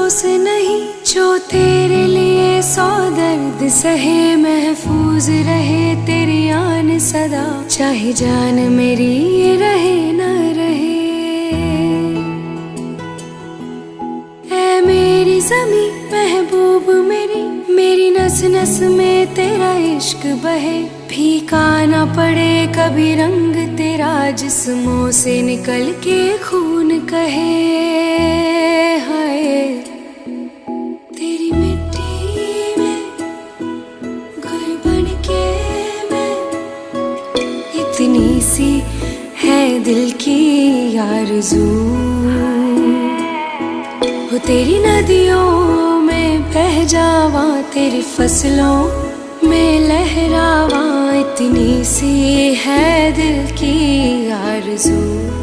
अफसोस नहीं जो तेरे लिए सौ दर्द सहे, महफूज रहे तेरी आन सदा, चाहे जान मेरी ये रहे न रहे। ऐ मेरी ज़मीं महबूब मेरी, मेरी नस नस में तेरा इश्क बहे, फीका ना पड़े कभी रंग तेरा, जिस्मों से निकल के खून कहे। हाय तेरी मिट्टी में गुल बन के मैं, इतनी सी है दिल की आरज़ू, हो तेरी नदियों में बह जावा, तेरी फसलों में लहरावा, इतनी सी है दिल की आरज़ू।